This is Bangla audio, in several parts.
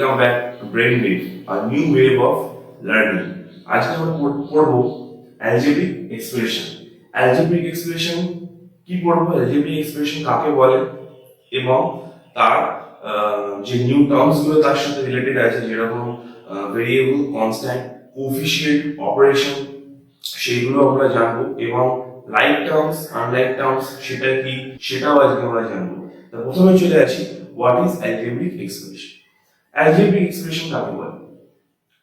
Welcome back to BRAINWAVE, a new wave of learning. আজকে আমরা পড়ব algebraic expression. Algebraic expression কি পড়ব? Algebraic expression কাকে বলে এবং তার যে নিউ টার্মস গুলো তার সাথে রিলেটেড আছে, যেরকম ভেরিয়েবল, কনস্ট্যান্ট, কোএফিশিয়েন্ট, অপারেশন, সেইগুলো আমরা জানবো এবং লাইক টার্মস, আনলাইক টার্মস সেটা কি সেটাও আজকে আমরা জানবো। তো প্রথমে চলে আসি, what is algebraic expression? algebraic expression কাকে বলে?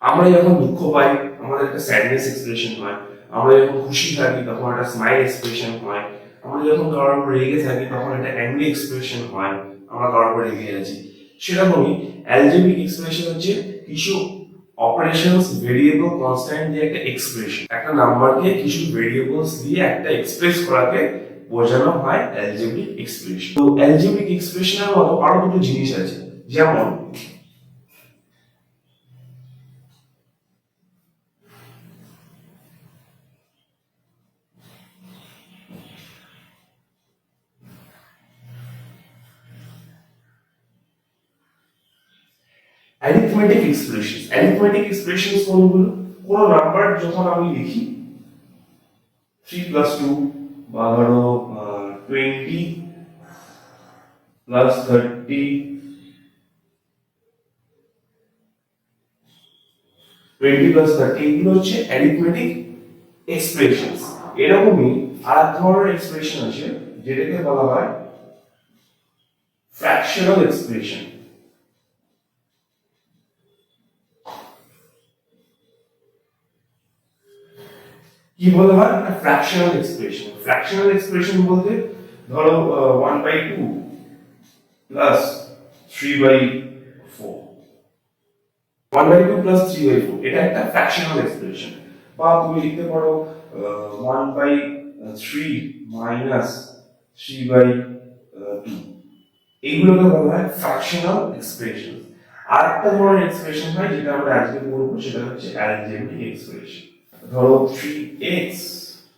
আমরা যখন দুঃখ পাই আমাদের একটা স্যাডনেস এক্সপ্রেশন হয়, আমরা যখন খুশি থাকি তখন একটা স্মাইল এক্সপ্রেশন হয়, আমরা যখন কারোর উপর রেগে থাকি তখন একটা অ্যাংরি এক্সপ্রেশন হয়, আমরা কারোর উপর রেগে আছি। সেরকমই algebraic expression হচ্ছে কিছু অপারেশনস, ভেরিয়েবল, কনস্ট্যান্ট দিয়ে একটা এক্সপ্রেশন, একটা নাম্বারকে কিছু ভেরিয়েবলস দিয়ে একটা এক্সপ্রেস করাকে বোঝানো হয় algebraic expression। তো algebraic expression-এর মতো আরো দুটো জিনিস আছে, যেমন arithmetic expressions. Arithmetic expressions কোনগুলো? কোন নাম্বার যখন আমি লিখি 3 plus 2 বা ধরো 20 plus 30 20 plus 30 এগুলো হচ্ছে arithmetic expressions। এরকমই আর এক ধরনের এক্সপ্রেশন আছে যেটাকে বলা হয় fractional expression। কি বলা হয়? একটা ফ্র্যাকশনাল এক্সপ্রেশন। ফ্র্যাকশনাল এক্সপ্রেশন বলতে ধরো 1/2 প্লাস 3/4, 1/2 প্লাস 3/4 এটা একটা ফ্র্যাকশনাল এক্সপ্রেশন। বা তুমি লিখতে পারো 1/3 মাইনাস 3/2, এইগুলোকে বলা হয় ফ্র্যাকশনাল এক্সপ্রেশন। আর একটা ধরনের এক্সপ্রেশন হয় যেটা আমরা আজকে পড়বো, সেটা হচ্ছে algebraic এক্সপ্রেশন। ধরো 3x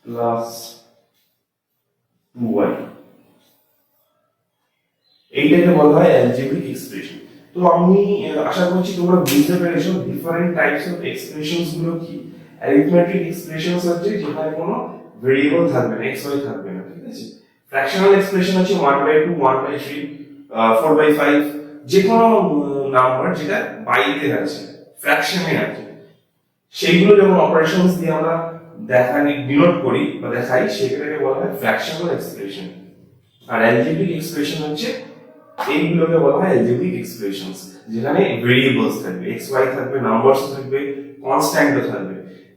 প্লাস 2y, এইটাকে বলা হয় algebraic এক্সপ্রেশন। তো আমি আশা করছি তোমরা বুঝতে পেরেছো ডিফারেন্ট টাইপস অফ এক্সপ্রেশনস গুলো কি। অ্যারিথমেটিক এক্সপ্রেশনস হচ্ছে যেখানে কোনো ভেরিয়েবল থাকবে না, x y থাকবে না, ঠিক আছে। ফ্র্যাকশনাল এক্সপ্রেশন হচ্ছে 1/2, 1/3, 4/5, যে কোনো নাম্বার যেটা বাইরে আছে, ফ্র্যাকশনে আছে, সেইগুলো যখন অপারেশনস দিয়ে আমরা ডিনোট করি বা দেখাই, সেটাকে বলা হয় ফ্র্যাকশনাল এক্সপ্রেশন। আর algebraic এক্সপ্রেশন হচ্ছে এইগুলোকে বলা হয় algebraic এক্সপ্রেশনস, যেখানে ভেরিয়েবলস থাকবে, x y থাকবে, নাম্বারস থাকবে, কনস্ট্যান্টও থাকবে।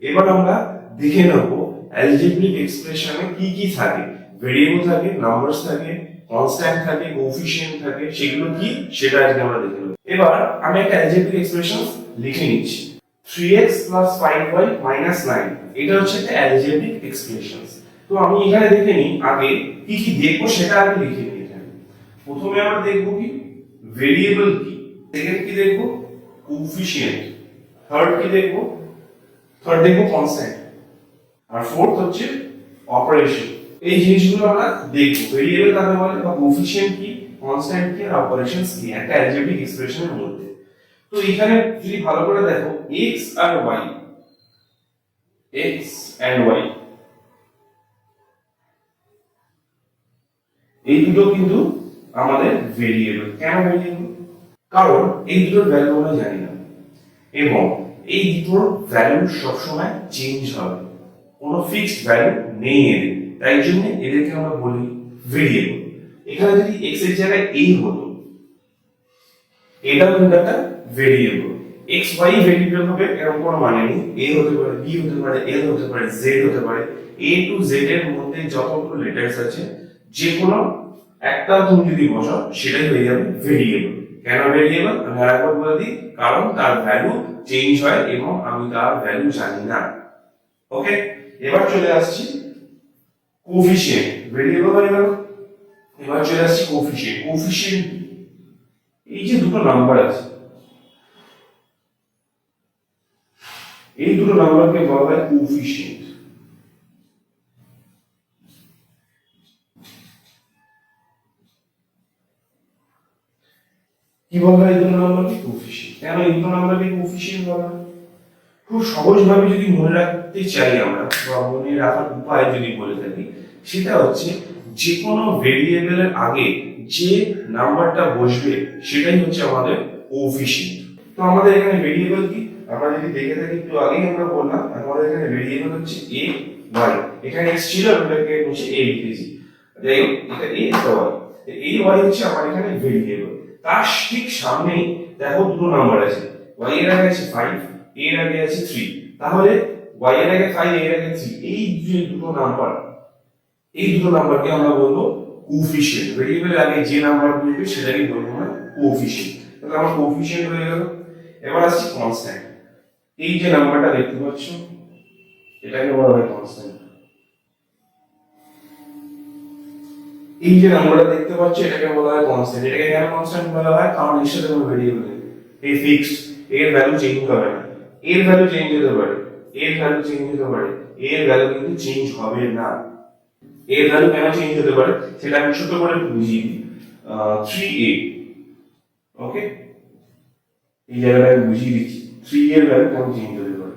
এবার আমরা দেখে নেব algebraic এক্সপ্রেশনে কি কি থাকে। ভেরিয়েবল থাকে, নাম্বারস থাকে, কনস্ট্যান্ট থাকে, কোএফিশিয়েন্ট থাকে, সেগুলো কি সেটা আজকে আমরা দেখে নেব। এবার আমি একটা algebraic এক্সপ্রেশন লিখে নিচ্ছি, 3x plus 5y minus 9, এটা হচ্ছে একটা algebraic expressions। তো আমি এখানে দেখে নিই আগে কি কি দেখবো, সেটা আগে লিখে নিই। এখানে প্রথমে আমরা দেখবো কি ভেরিয়েবল কি, সেকেন্ড কি দেখবো কোএফিশিয়েন্ট, থার্ড কি দেখবো, থার্ড দেখবো কনস্ট্যান্ট, আর ফোর্থ হচ্ছে অপারেশন। এই জিনিসগুলো আমরা দেখবো, ভেরিয়েবল কাকে বলে বা কোএফিশিয়েন্ট কি, কনস্ট্যান্ট কি, আর অপারেশনস কি একটা algebraic এক্সপ্রেশনের মধ্যে। তো এখানে যদি ভালো করে দেখো x R y, x and y, এই দুটো কিন্তু আমাদের ভেরিয়েবল। কেন ভেরিয়েবল? কারণ এই দুটোর ভ্যালু আমরা জানি না এবং এই দুটোর ভ্যালু সবসময় চেঞ্জ হবে, কোনো ফিক্সড ভ্যালু নেই এদের, তাই জন্য এদেরকে আমরা বলি ভেরিয়েবল। এখানে যদি x এর জায়গায় a হতো, এটাও কিন্তু একটা ভেরিয়েবল। x y ভেরিয়েবল হবে এরকম কোনো মানে নেই, a হতে পারে, b হতে পারে, l হতে পারে, z হতে পারে। a to z এর মধ্যে যতগুলো লেটারস আছে যে কোনো একটা তুমি যদি বসাও সেটাই হয়ে যাবে ভেরিয়েবল। কেন ভেরিয়েবল? আমি আরেকবার বলে দিই, কারণ তার ভ্যালু চেঞ্জ হয় এবং আমি তার ভ্যালু জানি না। ওকে, এবার চলে আসছি কোএফিশিয়েন্ট। ভেরিয়েবল হয়ে গেল, এবার চলে আসছি কোএফিশিয়েন্ট। কোএফিশিয়েন্ট এই যে দুটো নাম্বার আছে, এই দুটো নাম্বারকে বলা হয় কোএফিশিয়েন্ট। কি বলা হয়? এই দুটো নাম্বারকে কোএফিসিয়েন্ট। কেন এই দুটো নাম্বারকে কোএফিসিয়েন্ট বলা হয়? খুব সহজভাবে যদি মনে রাখতে চাই আমরা, বা মনে রাখার উপায় যদি বলে থাকি, সেটা হচ্ছে যে কোনো ভেরিয়েবলের আগে যে নাম্বারটা বসবে সেটাই হচ্ছে আমাদের কোএফিসিয়েন্ট। তো আমাদের এখানে ভেরিয়েবল কি, আমরা যদি দেখে থাকি, একটু আগেই আমরা বললাম আমাদের এখানে ভেরিয়েবল হচ্ছে a y। এখানে x ছিল, ওটাকে হচ্ছে a লিখেছি। যাই হোক, এটা a এটা y। এই y হচ্ছে আমার এখানে ভেরিয়েবল। তার ঠিক সামনেই দেখো দুটো নাম্বার আছে, y এর আগে আছে 5, a এর আগে আছে 3। তাহলে y এর আগে 5, a এর আগে 3, এই যে দুটো নাম্বার, এই দুটো নাম্বারকে আমরা বলবো কোএফিসিয়েন্ট। ভেরিয়েবলের আগে যে নাম্বার বলবে সেটাকে বলবো আমরা কোএফিসিয়েন্ট। তাহলে আমার কোএফিসিয়েন্ট হয়ে গেল। এবার আসছি কনস্ট্যান্ট। এই যে নাম্বারটা দেখতে পাচ্ছ, এটাকে বলা হয় কনস্ট্যান্ট। এই যে নাম্বারটা দেখতে পাচ্ছ, এটাকে বলা হয় কনস্ট্যান্ট। এটাকে কেন কনস্ট্যান্ট বলা হয়? কারণ এর সাথে কোনো ভেরিয়েবল নেই, এই ফিক্সড, এর ভ্যালু চেঞ্জ হবে না। এর ভ্যালু চেঞ্জ হতে পারে, এর ভ্যালু চেঞ্জ হতে পারে, এর ভ্যালু কিন্তু চেঞ্জ হবে না। এর ভ্যালু কেন চেঞ্জ হতে পারে সেটা আমি ছোট করে বুঝিয়ে দিই। 3a, ওকে, এই জায়গাটা আমি বুঝিয়ে দিচ্ছি 3 এর ভ্যালু কেন চেঞ্জ হতে পারে।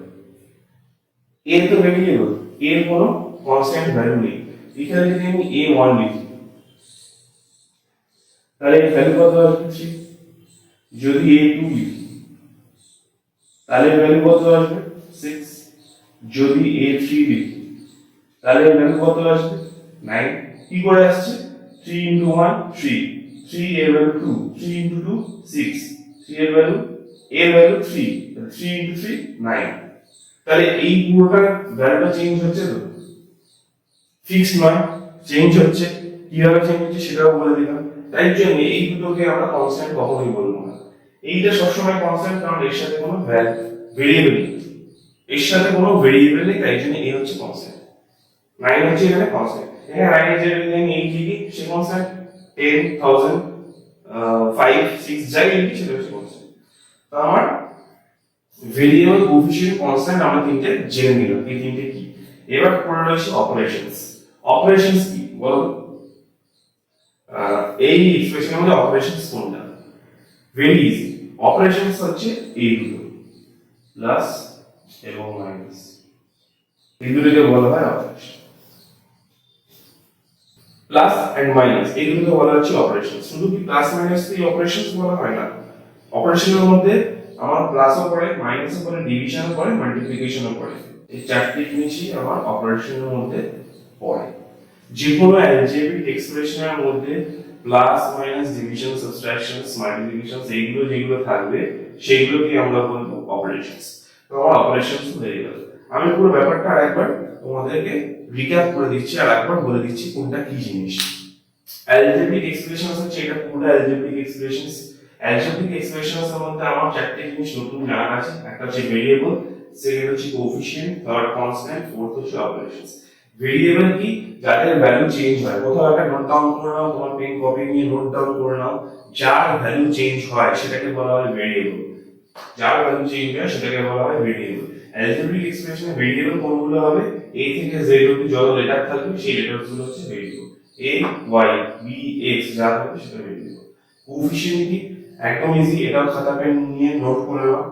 এর তো ভেরিয়েবল, এর কোনো কনস্ট্যান্ট ভ্যালু নেই। এখানে যদি আমি a1 লিখি, তাহলে এর ভ্যালু কত আসবে? 3। যদি a2 লিখি, তাহলে এর ভ্যালু কত আসবে? 6। যদি a3 লিখি, তাহলে এর ভ্যালু কত আসবে? 9। কি করে আসছে? 3 into 1 3, 3 এর ভ্যালু 2, 3 into 2 6, 3 এর ভ্যালু 3, 3 into 3 9। তাহলে এই পুরোটা ভ্যালুটা চেঞ্জ হচ্ছে তো, ফিক্স নয়, চেঞ্জ হচ্ছে। কিভাবে চেঞ্জ হচ্ছে সেটাও বলে দিলাম। তাই জন্য এই দুটোকে আমরা কনস্ট্যান্ট কখনোই বলবো না। এইটা সবসময় কনস্ট্যান্ট, কারণ এর সাথে কোনো ভেরিয়েবল নেই, এর সাথে কোনো ভেরিয়েবল নেই, তাই জন্য এই হচ্ছে কনস্ট্যান্ট। 9 হচ্ছে এখানে কনস্ট্যান্ট। এখানে 9 এর জায়গায় যদি আমি 8 লিখি, সে কনস্ট্যান্ট। 10, 1000, 5, 6 যাই লিখি সেটা হচ্ছে কনস্ট্যান্ট। তো আমার ভেরিয়েবল, কোএফিসিয়েন্ট, কনস্ট্যান্ট আমরা তিনটে জেনে নিলাম। এই তিনটে কি? এবার পড়ে রয়েছে অপারেশনস। অপারেশনস কি বলো? এই এক্সপ্রেশনের মধ্যে অপারেশনস কোনটা? Very easy. অপারেশনস হচ্ছে এই দুটো, প্লাস এবং মাইনাস, এই দুটোকে বলা হয় অপারেশন। প্লাস এন্ড মাইনাস এই দুটোকে বলা হচ্ছে অপারেশন। শুধু কি প্লাস মাইনাস এই অপারেশনস বলা হয় না, অপারেশনের মধ্যে আমার প্লাসও পড়ে, মাইনাসও পড়ে, ডিভিশনও পড়ে, মাল্টিপ্লিকেশনও পড়ে। এই চারটি জিনিসই আমার অপারেশনের মধ্যে পড়ে। যে কোনো অ্যালজেব্রিক এক্সপ্রেশনের মধ্যে প্লাস মাইনাস, ডিভিশন, সাবট্রাকশনস, মাল্টিপ্লিকেশনস এইগুলো যেগুলো থাকবে সেগুলোকে আমরা বলবো অপারেশনস। তো আমার অপারেশনস হয়ে গেল। আমি পুরো ব্যাপারটা আরেকবার তোমাদেরকে রিক্যাপ করে দিচ্ছি, আর একবার বলে দিচ্ছি কোনটা কি জিনিস। অ্যালজেব্রিক এক্সপ্রেশনস হচ্ছে এটা পুরো অ্যালজেব্রিক এক্সপ্রেশনস। অ্যালজেব্রিক এক্সপ্রেশনস এর মধ্যে আমার চারটি জিনিস নতুন জানা আছে। একটা হচ্ছে ভেরিয়েবল, সেকেন্ড হচ্ছে কোএফিসিয়েন্ট, থার্ড কনস্ট্যান্ট, ফোর্থ হচ্ছে অপারেশনস। ভেরিয়েবল কি? যাদের ভ্যালু চেঞ্জ হয়। কোথাও একটা নোট ডাউন করে নাও, তোমার পেন কপি নিয়ে নোট ডাউন করে নাও। যার ভ্যালু চেঞ্জ হয় সেটাকে বলা হয় ভেরিয়েবল। যার ভ্যালু চেঞ্জ হয় সেটাকে বলা হয় ভেরিয়েবল। অ্যালজেব্রিক এক্সপ্রেশনে ভেরিয়েবল কোনগুলো হবে? a থেকে z অবধি যত লেটার থাকবে সেই লেটারগুলো হচ্ছে variable. a, y, b, x যা থাকবে সেটা ভেরিয়েবল। কোএফিসিয়েন্ট কি? একদম ইজি, এটাও খাতা পেন নিয়ে নোট করে নাও।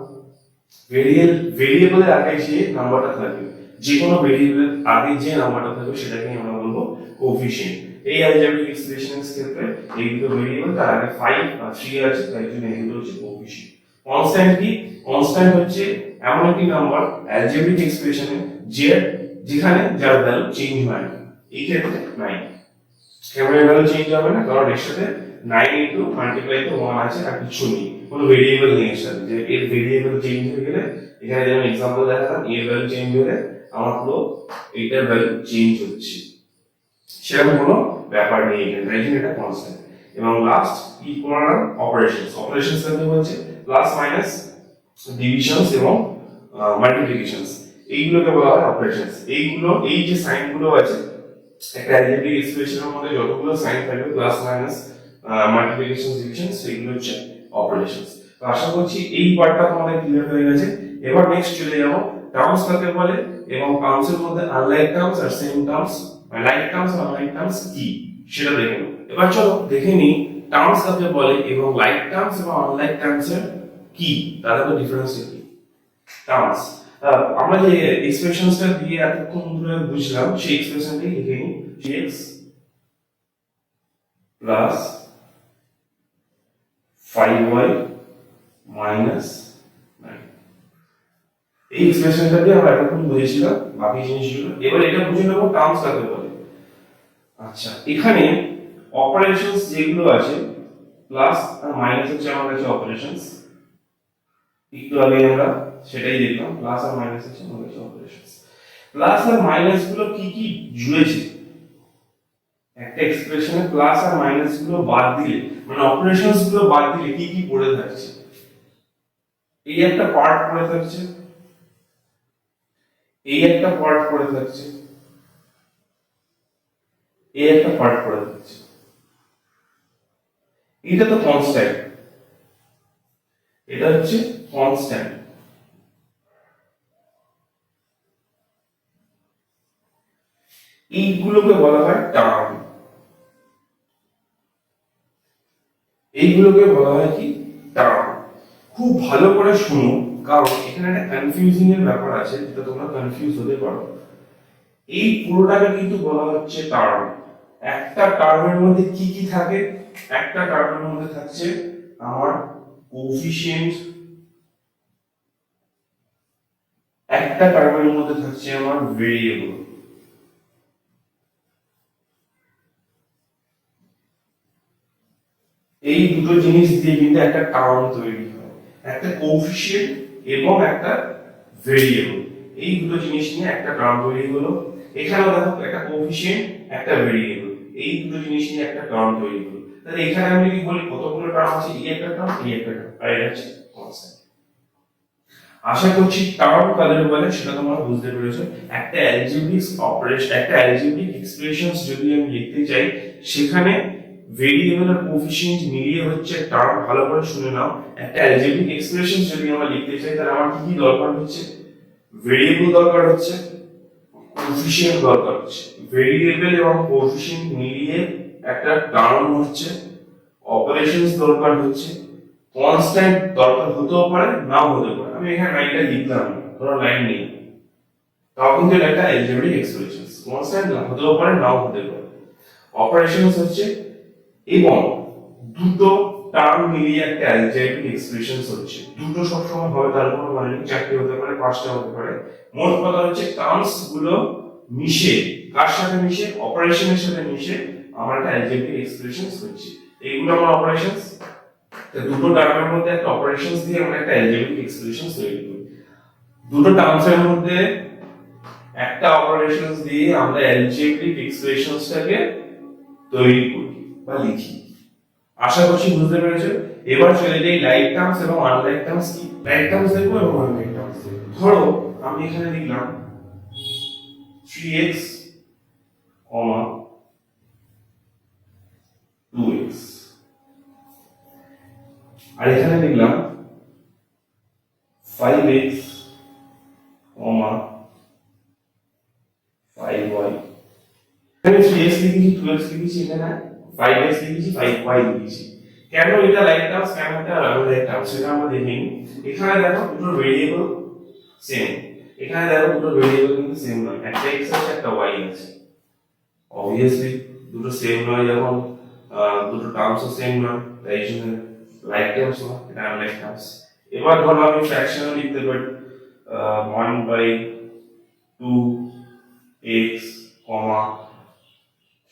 ভেরিয়েবলের আগে যে নাম্বারটা থাকবে, যে কোনো ভেরিয়েবলের আগে যে নাম্বারটা থাকবে সেটাকে আমরা বলবো কোএফিসিয়েন্ট। এই অ্যালজেব্রিক এক্সপ্রেশনস ক্ষেত্রে এই দুটো ভেরিয়েবল, তার আগে 5 আর 3 আছে, তাই জন্য এগুলো হচ্ছে কোএফিসিয়েন্ট। কনস্ট্যান্ট কি? কনস্ট্যান্ট হচ্ছে এমন একটি নাম্বার অ্যালজেব্রিক এক্সপ্রেশনে যেখানে যার ভ্যালু চেঞ্জ হয় না। এই ক্ষেত্রে 9। কেন এর ভ্যালু চেঞ্জ হবে না? কারণ এর সাথে 9 ইনটু মাল্টিপ্লাই তো 1 আছে, আর কিছু নেই, কোনো ভেরিয়েবল নেই এর সাথে। যে এর ভেরিয়েবল চেঞ্জ হয়ে গেলে, এখানে যেমন एग्जांपल দেখালাম, এর ভ্যালু চেঞ্জ হলে আমার পুরো এইটার ভ্যালু চেঞ্জ হচ্ছে, সেরকম কোনো ব্যাপার নেই এখানে, তাই জন্য এটা কনস্ট্যান্ট। এবং লাস্ট কি করলাম? অপারেশনস। অপারেশনস কাকে বলছে? প্লাস মাইনাস, ডিভিশনস এবং মাল্টিপ্লিকেশনস, এইগুলোকে বলা হয় অপারেশনস। এইগুলো, এই যে সাইনগুলো আছে একটা অ্যালজেব্রিক এক্সপ্রেশনের মধ্যে যতগুলো সাইন থাকবে, প্লাস মাইনাস, মাল্টিপ্লিকেশন, ডিভিশন, সেগুলো হচ্ছে অপারেশনস। তো আশা করছি এই পার্টটা তোমাদের ক্লিয়ার হয়ে গেছে। এবার নেক্সট চলে যাব টার্মস কাকে বলে এবং টার্মসের মধ্যে আনলাইক টার্মস আর সেম টার্মস, লাইক টার্মস আর আনলাইক টার্মস কি সেটা দেখে নেব। এবার চলো দেখে নিই টার্মস কাকে বলে এবং লাইক টার্মস এবং আনলাইক টার্মস এর কি, তাদের মধ্যে ডিফারেন্স কি? টার্মস, আমরা যে এক্সপ্রেশনসটা দিয়ে এতক্ষণ ধরে বুঝলাম সেই এক্সপ্রেশনটাই লিখে নিই, x প্লাস 5y মাইনাস 9। এই এক্সপ্রেশনটা দিয়ে আমরা এতক্ষণ বুঝেছিলাম বাকি জিনিসগুলো। এবার এটা বুঝে নেব টার্মস কাকে বলে। আচ্ছা, এখানে অপারেশনস যেগুলো আছে, প্লাস আর মাইনাস হচ্ছে আমার কাছে অপারেশনস, একটু আগে আমরা সেটাই দেখলাম, প্লাস আর মাইনাস হচ্ছে আমার কাছে অপারেশনস। প্লাস আর মাইনাস গুলো কি কি জুড়েছে, একটা এক্সপ্রেশনে প্লাস আর মাইনাস গুলো বাদ দিলে, মানে অপারেশনস গুলো বাদ দিলে কি কি পড়ে থাকছে? এই একটা পার্ট পড়ে থাকছে, এই একটা পার্ট পড়ে থাকছে, এই একটা পার্ট পড়ে থাকছে। এটা তো কনস্ট্যান্ট, এটা হচ্ছে কনস্ট্যান্ট। এইগুলোকে বলা হয় টার্ম, এইগুলোকে বলা হয় কি? টার্ম। খুব ভালো করে শুনো, কারণ এখানে একটা কনফিউজিং এর ব্যাপার আছে, যেটা তোমরা কনফিউজ হতে পারো। এই পুরোটাকে কিন্তু বলা হচ্ছে টার্ম। একটা টার্মের মধ্যে কি কি থাকে? একটা টার্মের মধ্যে থাকছে আমার কোএফিসিয়েন্ট, একটা টার্মের মধ্যে থাকছে আমার ভেরিয়েবল। এই দুটো জিনিস দিয়ে কিন্তু একটা টার্ম তৈরি হয়, একটা কোএফিসিয়েন্ট এবং একটা ভেরিয়েবল। এই দুটো জিনিস নিয়ে একটা টার্ম তৈরি হলো। এখানেও দেখো একটা কোএফিসিয়েন্ট, একটা ভেরিয়েবল, এই দুটো জিনিস নিয়ে একটা টার্ম তৈরি হলো। তাহলে এখানে আমি কি বলি কতগুলো টার্ম আছে? এই একটা টার্ম, এই একটা টার্ম, আর এটা হচ্ছে কনস্ট্যান্ট। আশা করছি টার্ম কাদের বলে সেটা তোমরা বুঝতে পেরেছো। একটা অ্যালজেব্রিক অপারেশন, একটা অ্যালজেব্রিক এক্সপ্রেশনস যদি আমি লিখতে চাই, সেখানে ভেরিয়েবল আর কোএফিসিয়েন্ট মিলিয়ে হচ্ছে টার্ম। ভালো করে শুনে নাও, একটা অ্যালজেব্রিক এক্সপ্রেশনস যদি আমরা লিখতে চাই, তাহলে আমার কি কি দরকার হচ্ছে? ভেরিয়েবল দরকার হচ্ছে, কোএফিসিয়েন্ট দরকার হচ্ছে। ভেরিয়েবল এবং কোএফিসিয়েন্ট মিলিয়ে একটা টার্ম হচ্ছে, অপারেশনস দরকার হচ্ছে, কনস্ট্যান্ট দরকার হতেও পারে, নাও হতে পারে। আমি এখানে লাইনটা লিখলাম, ধরো লাইন নেই, তাও কিন্তু এটা একটা অ্যালজেব্রিক এক্সপ্রেশনস। কনস্ট্যান্ট না হতেও পারে, নাও হতে পারে। অপারেশনস হচ্ছে, এবং দুটো টার্ম মিলিয়ে একটা অ্যালজেব্রিক এক্সপ্রেশনস হচ্ছে। দুটো সবসময় হবে তার কোনো মানে নেই, চারটে হতে পারে, পাঁচটা হতে পারে। মোট কথা হচ্ছে টার্মস গুলো মিশে, কার সাথে মিশে? অপারেশনের সাথে মিশে আমার একটা অ্যালজেব্রিক এক্সপ্রেশনস হচ্ছে। এইগুলো আমার অপারেশনস। দুটো টার্মের মধ্যে একটা অপারেশনস দিয়ে আমরা একটা অ্যালজেব্রিক এক্সপ্রেশনস তৈরি করি। দুটো টার্মসের মধ্যে একটা অপারেশনস দিয়ে আমরা অ্যালজেব্রিক এক্সপ্রেশনসটাকে তৈরি করি বা লিখি। আশা করছি বুঝতে পেরেছো। এবার চলে যাই লাইক টার্মস এবং আনলাইক টার্মস কি। লাইক টার্মস দেখবো এবং আনলাইক টার্মস দেখবো। ধরো আমি এখানে লিখলাম 3x, 2x, আর এখানে লিখলাম 5x, 5y। এখানে 3x লিখেছি, 2x লিখেছি, এখানে 5x লিখেছি, 5y লিখেছি। কেন এটা লাইক টার্মস, কেন এটা আনলাইক টার্মস, সেটা আমরা দেখে নিই। এখানে দেখো দুটো ভেরিয়েবল সেম, এখানে দেখো দুটো ভেরিয়েবল কিন্তু সেম নয়, একটা x আছে একটা y আছে। অবভিয়াসলি দুটো সেম নয়, যখন দুটো টার্মসও সেম নয়, তাই জন্য লাইক টার্মস না, এটা আনলাইক টার্মস। এবার ধরো আমি ফ্র্যাকশন লিখতে পারি 1/2x,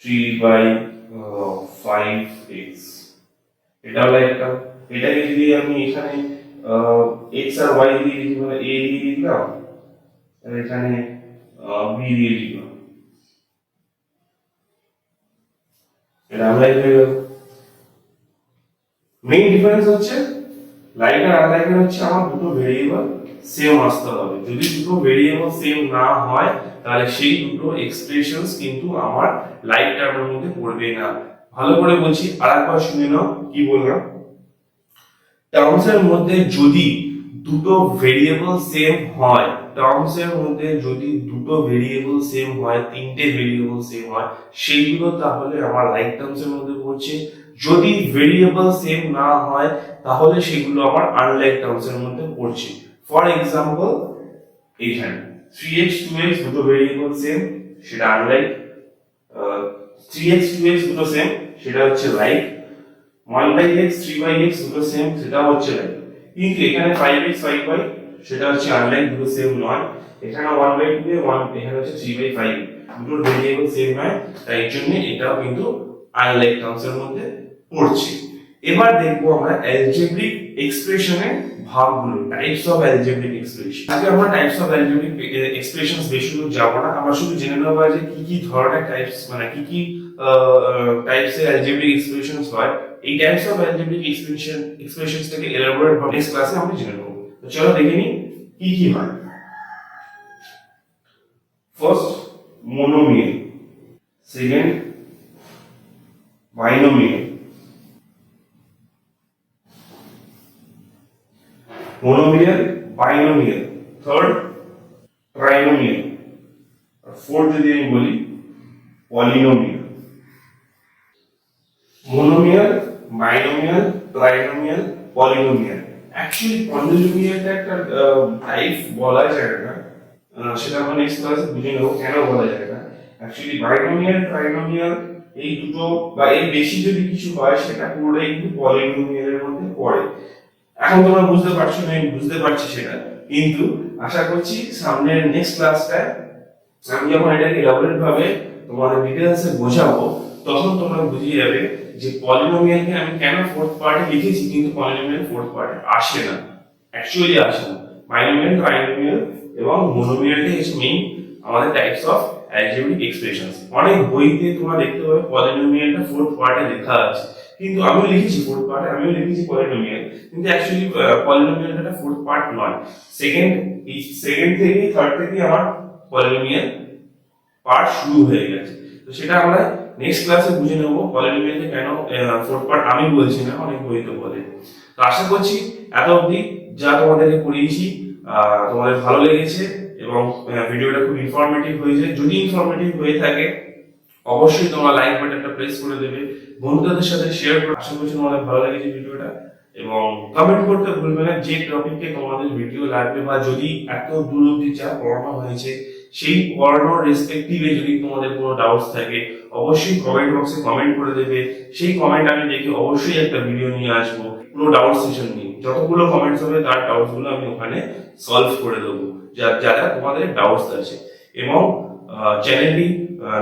3/5x, এটা লাইক টার্ম। এটাকে যদি আমি এখানে x আর y দিয়ে লিখি, মানে a দিয়ে লিখলাম আর এখানে b দিয়ে লিখলাম, এটা আনলাইক হয়ে গেল। মেইন ডিফারেন্স হচ্ছে লাইক আর আনলাইক হচ্ছে আমার দুটো ভেরিয়েবল সেম আসতে হবে। যদি দুটো ভেরিয়েবল সেম না হয়, তাহলে সেই দুটো এক্সপ্রেশনস কিন্তু আমার লাইক টার্মের মধ্যে পড়বে না। ভালো করে বলছি, আরেকবার শুনে নাও কি বললাম। টার্মসের মধ্যে যদি দুটো ভেরিয়েবল সেম হয়, টার্মসের মধ্যে যদি দুটো ভেরিয়েবল সেম হয়, তিনটে ভেরিয়েবল সেম হয়, সেইগুলো তাহলে আমার লাইক টার্মসের মধ্যে পড়ছে। যদি ভেরিয়েবল সেম না হয় তাহলে সেগুলো আমার আনলাইক টার্মস এর মধ্যে পড়ছে। ফর এক্সাম্পল এইখানে 3x 2x দুটো ভেরিয়েবল সেম, সেটা আনলাইক। 3x 2x দুটো সেম, সেটা হচ্ছে লাইক। 1/x 3/x দুটো সেম, সেটা হচ্ছে লাইক। কিন্তু এখানে 5x 5y সেটা হচ্ছে আনলাইক, দুটো সেম নয়। এখানে 1/2 এ 1, এখানে হচ্ছে 3/5, দুটো ভেরিয়েবল সেম নয়, তাই জন্য এটাও কিন্তু আনলাইক টার্মস এর মধ্যে পড়ছে। এবার দেখবো আমরা অ্যালজেব্রিক এক্সপ্রেশনের ভাগগুলো, টাইপস অফ অ্যালজেব্রিক এক্সপ্রেশন। আজকে আমরা টাইপস অফ অ্যালজেব্রিক এক্সপ্রেশনস বেশি দূর যাব না, আমরা শুধু জেনে নেব যে কি কি ধরনের টাইপস, মানে কি কি টাইপস এর অ্যালজেব্রিক এক্সপ্রেশনস হয়। এই টাইপস অফ অ্যালজেব্রিক এক্সপ্রেশনস থেকে এলাবোরেট ভাবে নেক্সট ক্লাসে আমরা জেনে নেব। তো চলো দেখে নিই কি কি হয়। First monomial, second binomial, monomial, binomial, third trinomial, और fourth যদি আমি বলি polynomial। monomial, binomial, trinomial, polynomial। Actually polynomialটা একটা টাইপ বলা যায় না, সেটা আমরা নেক্সট ক্লাসে বুঝে নেব কেন বলা যায় না। অ্যাকচুয়ালি বাইনোমিয়াল, ট্রাইনোমিয়াল এই দুটো বা এর বেশি যদি কিছু হয় সেটা পুরোটাই কিন্তু পলিনোমিয়ালের মধ্যে পড়ে। এখন তোমরা বুঝতে পারছো না, আমি বুঝতে পারছি সেটা, কিন্তু আশা করছি সামনের নেক্সট ক্লাসটায় আমি যখন এটাকে এলাবোরেট ভাবে তোমাদের ডিটেইলসে বোঝাবো তখন তোমরা বুঝে যাবে যে পলিনোমিয়ালকে আমি কেন ফোর্থ পার্টে লিখেছি কিন্তু পলিনোমিয়াল ফোর্থ পার্টে আসে না, অ্যাকচুয়ালি আসে না। বাইনোমিয়াল, ট্রাইনোমিয়াল এবং মোনোমিয়ালটাই হচ্ছে মেইন আমাদের টাইপস অফ অ্যালজেব্রিক এক্সপ্রেশনস। অনেক বইতে তোমরা দেখতে পাবে পলিনোমিয়ালটা ফোর্থ পার্টে লেখা আছে, কিন্তু আমিও লিখেছি ফোর্থ পার্টে, আমিও লিখেছি পলিনোমিয়াল, কিন্তু অ্যাকচুয়ালি পলিনোমিয়ালটা ফোর্থ পার্ট নয়। সেকেন্ড থেকে থার্ড থেকে আমার পলিনোমিয়াল পার্ট শুরু হয়ে গেছে। তো সেটা আমরা নেক্সট ক্লাসে বুঝে নেব পলিনোমিয়ালকে কেন ফোর্থ পার্ট আমি বলছি না, অনেক বইতে বলে। তো আশা করছি এত অবধি যা তোমাদেরকে পড়িয়েছি তোমাদের ভালো লেগেছে এবং ভিডিওটা খুব ইনফরমেটিভ হয়েছে। যদি ইনফরমেটিভ হয়ে থাকে অবশ্যই তোমরা লাইক বাটনটা প্রেস করে দেবে, বন্ধুদের সাথে শেয়ার করে। আশা করছি তোমাদের ভালো লেগেছে ভিডিওটা, এবং কমেন্ট করতে ভুলবে না যে টপিকে তোমাদের ভিডিও লাগবে, বা যদি এত দূর অবধি যা পড়ানো হয়েছে সেই পড়ানোর রেসপেক্টিভে যদি তোমাদের কোনো ডাউটস থাকে অবশ্যই কমেন্ট বক্সে কমেন্ট করে দেবে। সেই কমেন্ট আমি দেখে অবশ্যই একটা ভিডিও নিয়ে আসবো পুরো ডাউট সেশন নিয়ে। যতগুলো কমেন্টস হবে তার ডাউটস গুলো আমি ওখানে সলভ করে দেবো, যা তোমাদের ডাউটস আছে। এবং চ্যানেলটি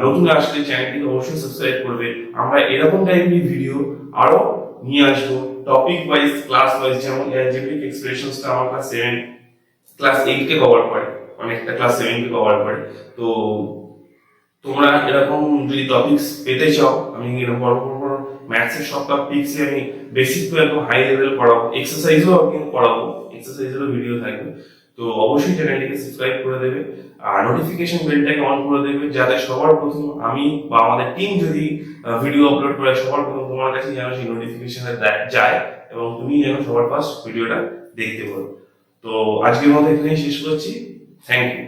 নতুন আসলে চ্যানেলটি অবশ্যই সাবস্ক্রাইব করবে। আমরা এরকম টাইপের ভিডিও আরো নিয়ে আসবো টপিক ওয়াইজ, ক্লাস ওয়াইজ। যেমন অ্যালজেব্রিক এক্সপ্রেশনসটা আমার ক্লাস 7, ক্লাস 8 কে কভার করে, অনেকটা ক্লাস 7 কে কভার করে। তো তোমরা এরকম যদি টপিকস পেতে চাও, আমি এরকম বড় বড় ম্যাথসের সব টপিকসে আমি বেসিক টু একদম হাই লেভেল পড়াবো, এক্সারসাইজও আমি পড়াবো, এক্সারসাইজেরও ভিডিও থাকবে। তো অবশ্যই চ্যানেলটিকে সাবস্ক্রাইব করে দেবে আর নোটিফিকেশন বেলটাকে অন করে দেবে, যাতে সবার প্রথম আমি বা আমাদের টিম যদি ভিডিও আপলোড করে সবার প্রথম তোমার কাছে যেন সেই নোটিফিকেশনটা যায় এবং তুমি যেন সবার ফার্স্ট ভিডিওটা দেখতে পারো। তো আজকের মতো এখানেই শেষ করছি। Thank you.